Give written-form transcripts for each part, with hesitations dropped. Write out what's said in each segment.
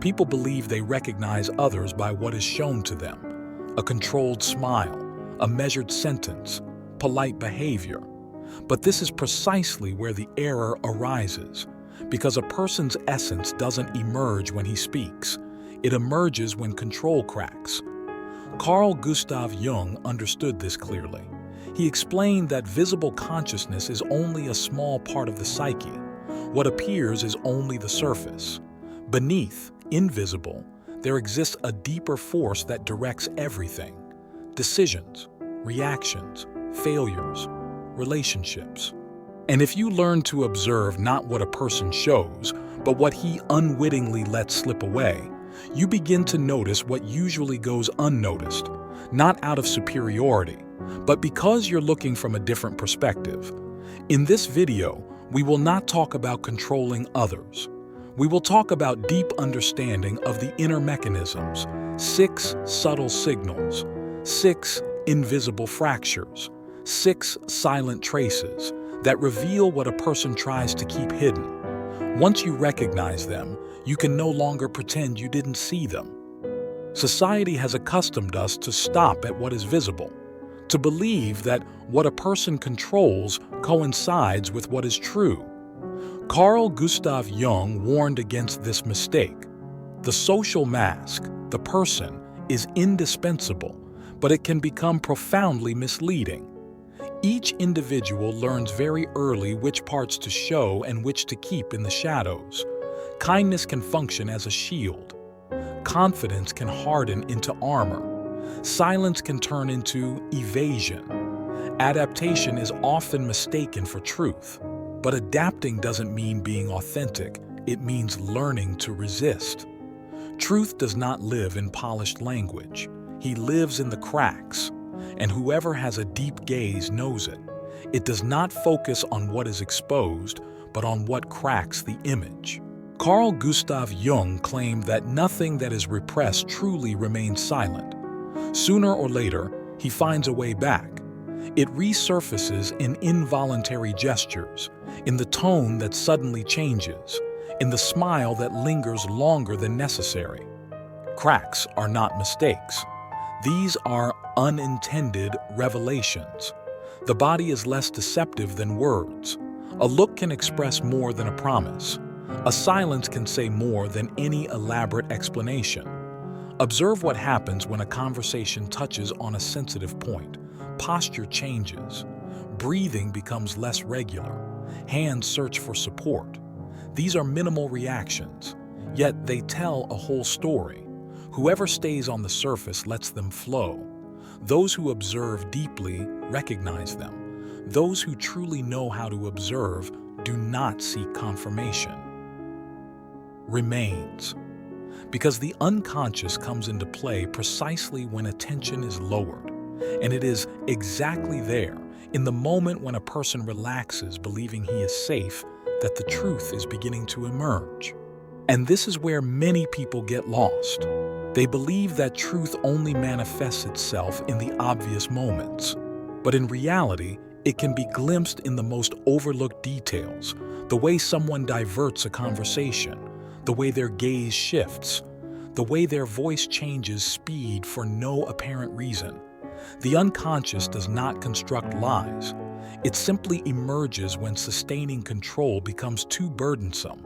People believe they recognize others by what is shown to them: a controlled smile, a measured sentence, polite behavior. But this is precisely where the error arises, because a person's essence doesn't emerge when he speaks. It emerges when control cracks. Carl Gustav Jung understood this clearly. He explained that visible consciousness is only a small part of the psyche. What appears is only the surface. Beneath, invisible, there exists a deeper force that directs everything: decisions, reactions, failures, relationships. And if you learn to observe not what a person shows, but what he unwittingly lets slip away, you begin to notice what usually goes unnoticed, not out of superiority, but because you're looking from a different perspective. In this video, we will not talk about controlling others. We will talk about deep understanding of the inner mechanisms, 6 subtle signals, 6 invisible fractures, 6 silent traces that reveal what a person tries to keep hidden. Once you recognize them, you can no longer pretend you didn't see them. Society has accustomed us to stop at what is visible, to believe that what a person controls coincides with what is true. Carl Gustav Jung warned against this mistake. The social mask, the person, is indispensable, but it can become profoundly misleading. Each individual learns very early which parts to show and which to keep in the shadows. Kindness can function as a shield. Confidence can harden into armor. Silence can turn into evasion. Adaptation is often mistaken for truth. But adapting doesn't mean being authentic. It means learning to resist. Truth does not live in polished language. He lives in the cracks. And whoever has a deep gaze knows it. It does not focus on what is exposed, but on what cracks the image. Carl Gustav Jung claimed that nothing that is repressed truly remains silent. Sooner or later, he finds a way back. It resurfaces in involuntary gestures, in the tone that suddenly changes, in the smile that lingers longer than necessary. Cracks are not mistakes. These are unintended revelations. The body is less deceptive than words. A look can express more than a promise. A silence can say more than any elaborate explanation. Observe what happens when a conversation touches on a sensitive point. Posture changes. Breathing becomes less regular. Hands search for support. These are minimal reactions, yet they tell a whole story. Whoever stays on the surface lets them flow. Those who observe deeply recognize them. Those who truly know how to observe do not seek confirmation. Remains. Because the unconscious comes into play precisely when attention is lowered. And it is exactly there, in the moment when a person relaxes, believing he is safe, that the truth is beginning to emerge. And this is where many people get lost. They believe that truth only manifests itself in the obvious moments. But in reality, it can be glimpsed in the most overlooked details, the way someone diverts a conversation, the way their gaze shifts, the way their voice changes speed for no apparent reason. The unconscious does not construct lies. It simply emerges when sustaining control becomes too burdensome.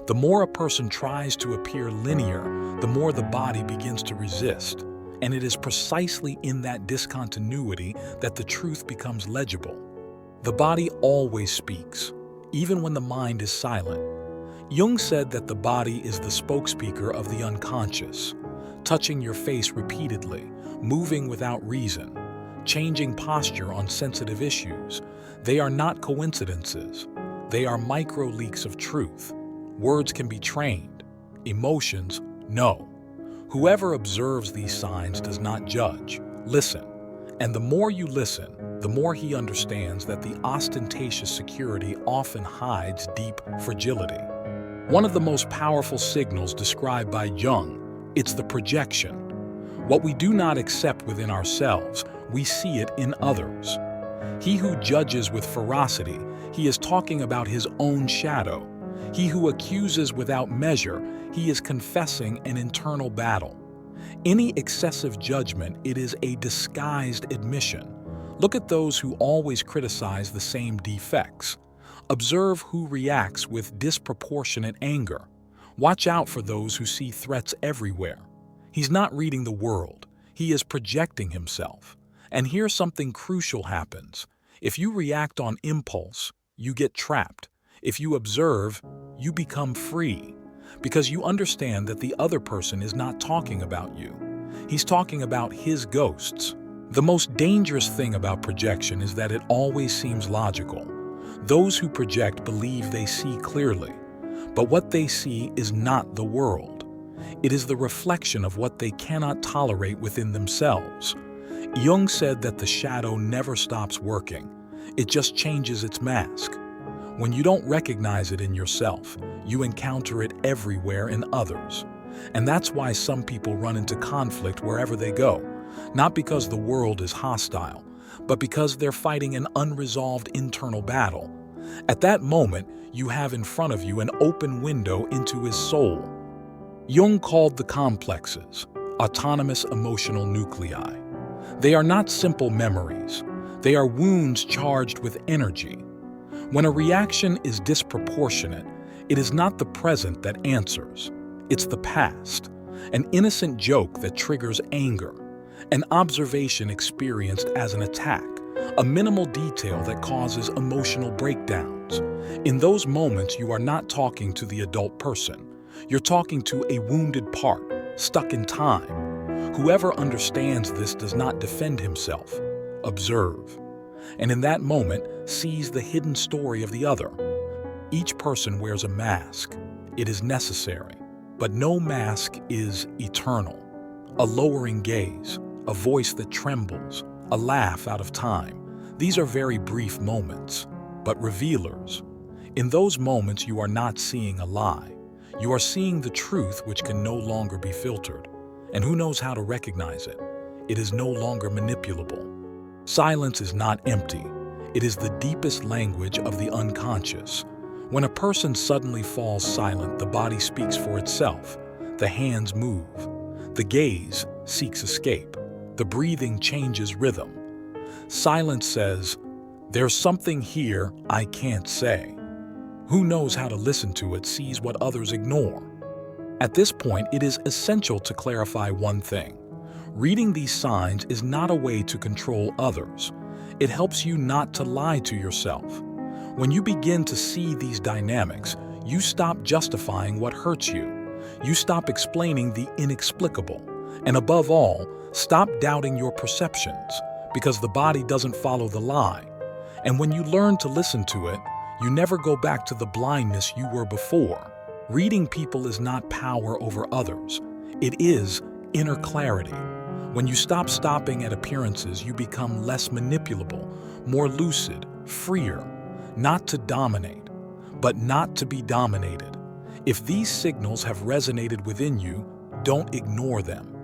The more a person tries to appear linear, the more the body begins to resist. And it is precisely in that discontinuity that the truth becomes legible. The body always speaks, even when the mind is silent. Jung said that the body is the spokespeaker of the unconscious, touching your face repeatedly, moving without reason, changing posture on sensitive issues. They are not coincidences. They are micro-leaks of truth. Words can be trained. Emotions, no. Whoever observes these signs does not judge. Listen. And the more you listen, the more he understands that the ostentatious security often hides deep fragility. One of the most powerful signals described by Jung, it's the projection. What we do not accept within ourselves, we see it in others. He who judges with ferocity, he is talking about his own shadow. He who accuses without measure, he is confessing an internal battle. Any excessive judgment, it is a disguised admission. Look at those who always criticize the same defects. Observe who reacts with disproportionate anger. Watch out for those who see threats everywhere. He's not reading the world, he is projecting himself. And here something crucial happens. If you react on impulse, you get trapped. If you observe, you become free. Because you understand that the other person is not talking about you. He's talking about his ghosts. The most dangerous thing about projection is that it always seems logical. Those who project believe they see clearly, but what they see is not the world. It is the reflection of what they cannot tolerate within themselves. Jung said that the shadow never stops working. It just changes its mask. When you don't recognize it in yourself, you encounter it everywhere in others. And that's why some people run into conflict wherever they go, not because the world is hostile, but because they're fighting an unresolved internal battle. At that moment, you have in front of you an open window into his soul. Jung called the complexes autonomous emotional nuclei. They are not simple memories. They are wounds charged with energy. When a reaction is disproportionate, it is not the present that answers. It's the past, an innocent joke that triggers anger, an observation experienced as an attack, a minimal detail that causes emotional breakdowns. In those moments, you are not talking to the adult person. You're talking to a wounded part, stuck in time. Whoever understands this does not defend himself. Observe. And in that moment, sees the hidden story of the other. Each person wears a mask. It is necessary. But no mask is eternal. A lowering gaze, a voice that trembles, a laugh out of time. These are very brief moments, but revealers. In those moments, you are not seeing a lie. You are seeing the truth which can no longer be filtered. And who knows how to recognize it? It is no longer manipulable. Silence is not empty. It is the deepest language of the unconscious. When a person suddenly falls silent, the body speaks for itself. The hands move. The gaze seeks escape. The breathing changes rhythm. Silence says, "There's something here I can't say." Who knows how to listen to it sees what others ignore. At this point, it is essential to clarify one thing. Reading these signs is not a way to control others. It helps you not to lie to yourself. When you begin to see these dynamics, you stop justifying what hurts you. You stop explaining the inexplicable. And above all, stop doubting your perceptions, because the body doesn't follow the lie. And when you learn to listen to it, you never go back to the blindness you were before. Reading people is not power over others. It is inner clarity. When you stop stopping at appearances, you become less manipulable, more lucid, freer, not to dominate, but not to be dominated. If these signals have resonated within you, don't ignore them.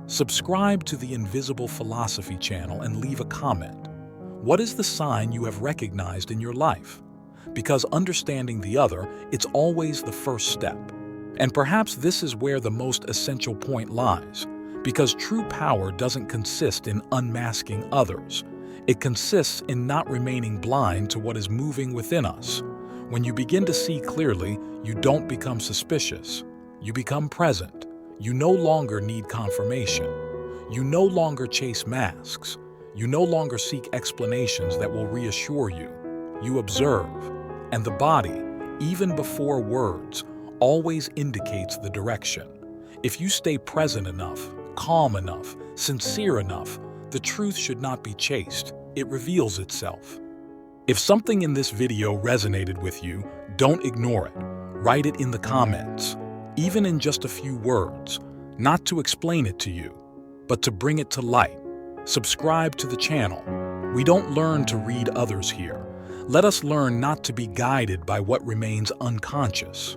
Subscribe to the Invisible Philosophy channel and leave a comment. What is the sign you have recognized in your life? Because understanding the other, it's always the first step. And perhaps this is where the most essential point lies. Because true power doesn't consist in unmasking others. It consists in not remaining blind to what is moving within us. When you begin to see clearly, you don't become suspicious. You become present. You no longer need confirmation. You no longer chase masks. You no longer seek explanations that will reassure you. You observe. And the body, even before words, always indicates the direction. If you stay present enough, calm enough, sincere enough, the truth should not be chased. It reveals itself. If something in this video resonated with you, don't ignore it. Write it in the comments, even in just a few words, not to explain it to you, but to bring it to light. Subscribe to the channel. We don't learn to read others here. Let us learn not to be guided by what remains unconscious.